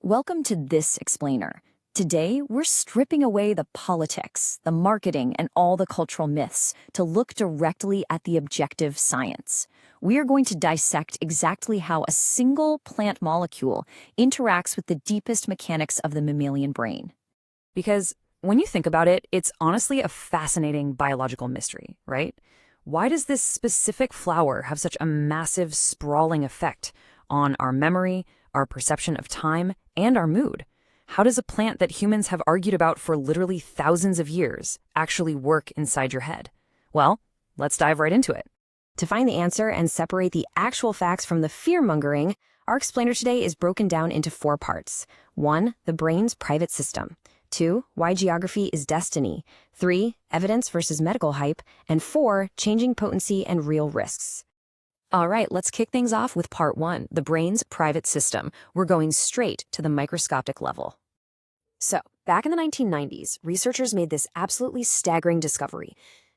Welcome to This Explainer. Today, we're stripping away the politics, the marketing, and all the cultural myths to look directly at the objective science. We are going to dissect exactly how a single plant molecule interacts with the deepest mechanics of the mammalian brain. Because when you think about it, it's honestly a fascinating biological mystery, right? Why does this specific flower have such a massive, sprawling effect on our memory, our perception of time, and our mood? How does a plant that humans have argued about for literally thousands of years actually work inside your head? Well, let's dive right into it. To find the answer and separate the actual facts from the fear-mongering, our explainer today is broken down into 4 parts. 1, the brain's private system. 2, why geography is destiny. 3, evidence versus medical hype. And 4, changing potency and real risks. All right, let's kick things off with part 1, the brain's private system. We're going straight to the microscopic level. So, back in the 1990s, researchers made this absolutely staggering discovery.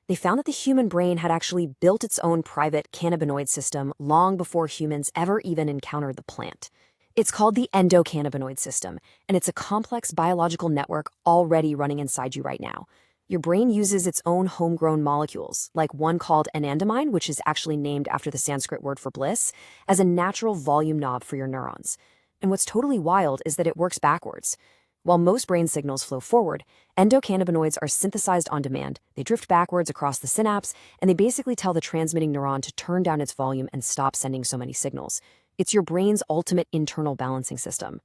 They found that the human brain had actually built its own private cannabinoid system long before humans ever even encountered the plant. It's called the endocannabinoid system, and it's a complex biological network already running inside you right now. Your brain uses its own homegrown molecules, like one called anandamide, which is actually named after the Sanskrit word for bliss, as a natural volume knob for your neurons. And what's totally wild is that it works backwards. While most brain signals flow forward, endocannabinoids are synthesized on demand. They drift backwards across the synapse, and they basically tell the transmitting neuron to turn down its volume and stop sending so many signals. It's your brain's ultimate internal balancing system.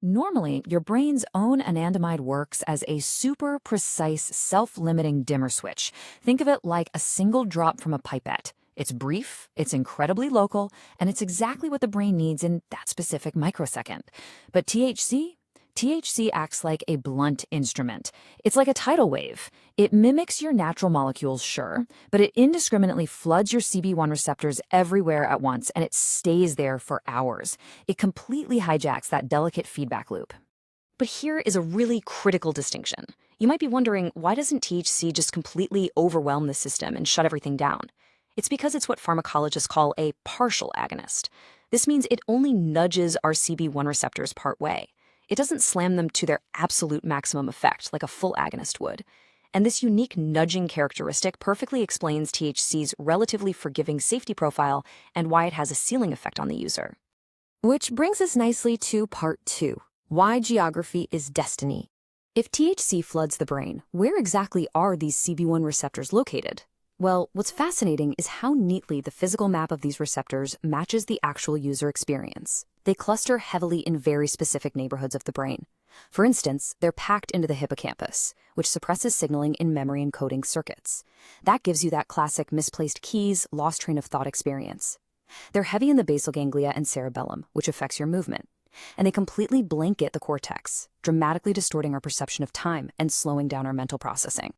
Normally, your brain's own anandamide works as a super precise, self-limiting dimmer switch. Think of it like a single drop from a pipette. It's brief, it's incredibly local, and it's exactly what the brain needs in that specific microsecond. But THC acts like a blunt instrument. It's like a tidal wave. It mimics your natural molecules, sure, but it indiscriminately floods your CB1 receptors everywhere at once, and it stays there for hours. It completely hijacks that delicate feedback loop. But here is a really critical distinction. You might be wondering, why doesn't THC just completely overwhelm the system and shut everything down? It's because it's what pharmacologists call a partial agonist. This means it only nudges our CB1 receptors part way. It doesn't slam them to their absolute maximum effect like a full agonist would. And this unique nudging characteristic perfectly explains THC's relatively forgiving safety profile and why it has a ceiling effect on the user. Which brings us nicely to part 2, why geography is destiny. If THC floods the brain, where exactly are these CB1 receptors located? Well, what's fascinating is how neatly the physical map of these receptors matches the actual user experience. They cluster heavily in very specific neighborhoods of the brain. For instance, they're packed into the hippocampus, which suppresses signaling in memory encoding circuits. That gives you that classic misplaced keys, lost train of thought experience. They're heavy in the basal ganglia and cerebellum, which affects your movement. And they completely blanket the cortex, dramatically distorting our perception of time and slowing down our mental processing.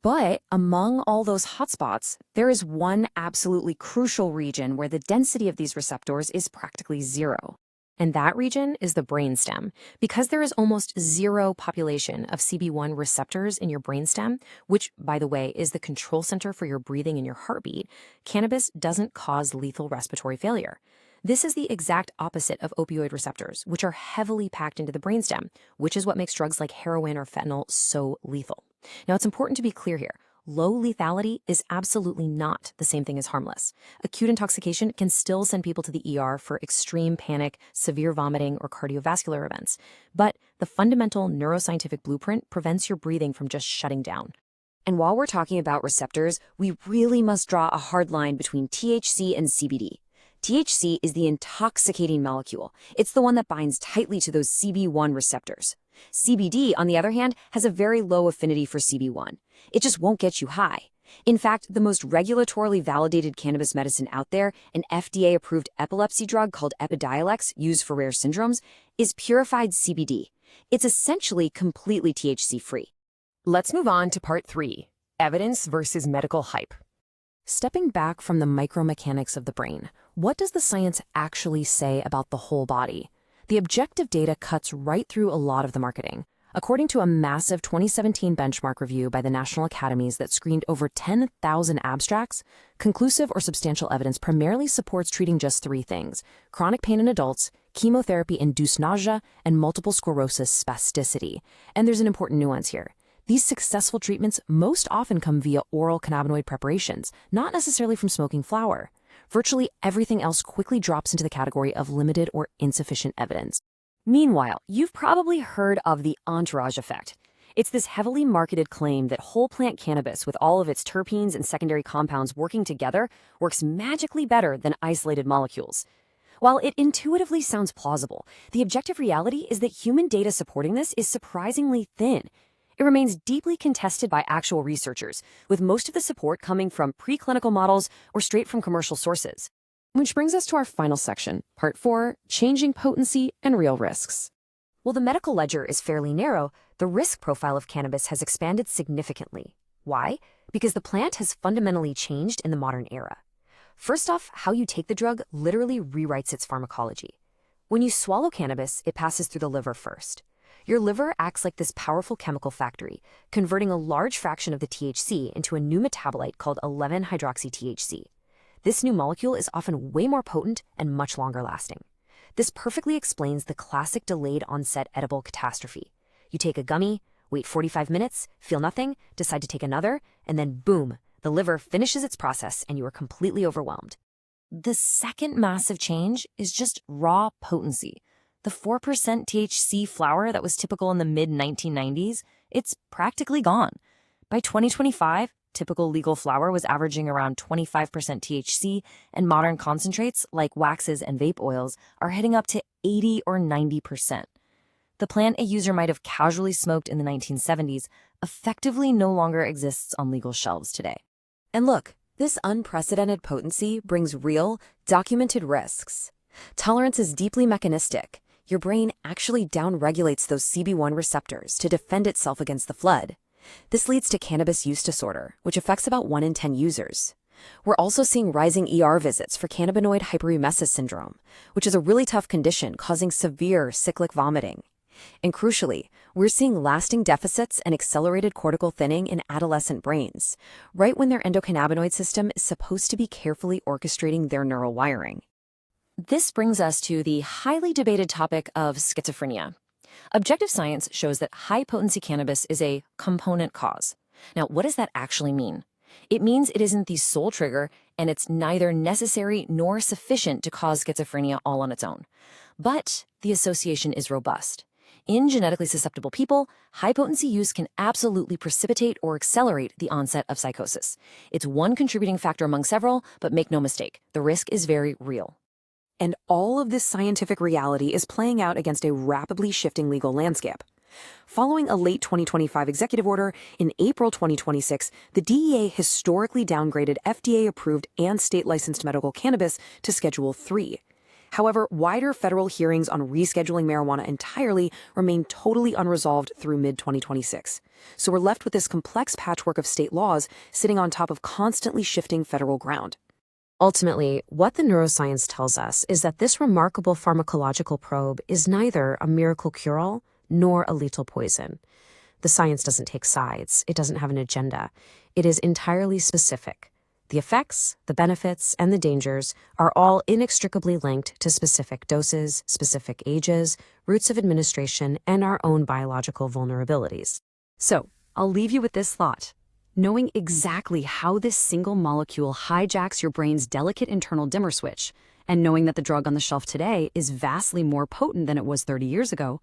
But among all those hotspots, there is one absolutely crucial region where the density of these receptors is practically zero. And that region is the brainstem. Because there is almost zero population of CB1 receptors in your brainstem, which, by the way, is the control center for your breathing and your heartbeat, cannabis doesn't cause lethal respiratory failure. This is the exact opposite of opioid receptors, which are heavily packed into the brainstem, which is what makes drugs like heroin or fentanyl so lethal. Now, it's important to be clear here. Low lethality is absolutely not the same thing as harmless. Acute intoxication can still send people to the ER for extreme panic, severe vomiting, or cardiovascular events. But the fundamental neuroscientific blueprint prevents your breathing from just shutting down. And while we're talking about receptors, we really must draw a hard line between THC and CBD. THC is the intoxicating molecule. It's the one that binds tightly to those CB1 receptors. CBD, on the other hand, has a very low affinity for CB1. It just won't get you high. In fact, the most regulatorily validated cannabis medicine out there, an FDA-approved epilepsy drug called Epidiolex, used for rare syndromes, is purified CBD. It's essentially completely THC-free. Let's move on to part 3, evidence versus medical hype. Stepping back from the micromechanics of the brain, what does the science actually say about the whole body? The objective data cuts right through a lot of the marketing. According to a massive 2017 benchmark review by the National Academies that screened over 10,000 abstracts, conclusive or substantial evidence primarily supports treating just 3 things: chronic pain in adults, chemotherapy-induced nausea, and multiple sclerosis spasticity. And there's an important nuance here. These successful treatments most often come via oral cannabinoid preparations, not necessarily from smoking flower. Virtually everything else quickly drops into the category of limited or insufficient evidence. Meanwhile, you've probably heard of the entourage effect. It's this heavily marketed claim that whole plant cannabis, with all of its terpenes and secondary compounds working together, works magically better than isolated molecules. While it intuitively sounds plausible, the objective reality is that human data supporting this is surprisingly thin. It remains deeply contested by actual researchers, with most of the support coming from preclinical models or straight from commercial sources. Which brings us to our final section, Part 4, Changing Potency and Real Risks. While the medical ledger is fairly narrow, the risk profile of cannabis has expanded significantly. Why? Because the plant has fundamentally changed in the modern era. First off, how you take the drug literally rewrites its pharmacology. When you swallow cannabis, it passes through the liver first. Your liver acts like this powerful chemical factory, converting a large fraction of the THC into a new metabolite called 11-hydroxy-THC. This new molecule is often way more potent and much longer lasting. This perfectly explains the classic delayed onset edible catastrophe. You take a gummy, wait 45 minutes, feel nothing, decide to take another, and then boom, the liver finishes its process and you are completely overwhelmed. The second massive change is just raw potency. The 4% THC flower that was typical in the mid-1990s, it's practically gone. By 2025, typical legal flower was averaging around 25% THC, and modern concentrates, like waxes and vape oils, are heading up to 80 or 90%. The plant a user might have casually smoked in the 1970s effectively no longer exists on legal shelves today. And look, this unprecedented potency brings real, documented risks. Tolerance is deeply mechanistic. Your brain actually downregulates those CB1 receptors to defend itself against the flood. This leads to cannabis use disorder, which affects about 1 in 10 users. We're also seeing rising ER visits for cannabinoid hyperemesis syndrome, which is a really tough condition causing severe cyclic vomiting. And crucially, we're seeing lasting deficits and accelerated cortical thinning in adolescent brains, right when their endocannabinoid system is supposed to be carefully orchestrating their neural wiring. This brings us to the highly debated topic of schizophrenia. Objective science shows that high-potency cannabis is a component cause. Now, what does that actually mean? It means it isn't the sole trigger, and it's neither necessary nor sufficient to cause schizophrenia all on its own. But the association is robust. In genetically susceptible people, high-potency use can absolutely precipitate or accelerate the onset of psychosis. It's one contributing factor among several, but make no mistake, the risk is very real. And all of this scientific reality is playing out against a rapidly shifting legal landscape. Following a late 2025 executive order, in April 2026, the DEA historically downgraded FDA-approved and state-licensed medical cannabis to Schedule 3. However, wider federal hearings on rescheduling marijuana entirely remain totally unresolved through mid-2026. So we're left with this complex patchwork of state laws sitting on top of constantly shifting federal ground. Ultimately, what the neuroscience tells us is that this remarkable pharmacological probe is neither a miracle cure-all nor a lethal poison. The science doesn't take sides. It doesn't have an agenda. It is entirely specific. The effects, the benefits, and the dangers are all inextricably linked to specific doses, specific ages, routes of administration, and our own biological vulnerabilities. So, I'll leave you with this thought. Knowing exactly how this single molecule hijacks your brain's delicate internal dimmer switch, and knowing that the drug on the shelf today is vastly more potent than it was 30 years ago,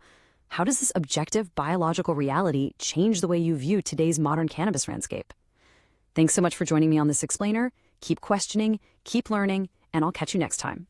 how does this objective biological reality change the way you view today's modern cannabis landscape? Thanks so much for joining me on this explainer. Keep questioning, keep learning, and I'll catch you next time.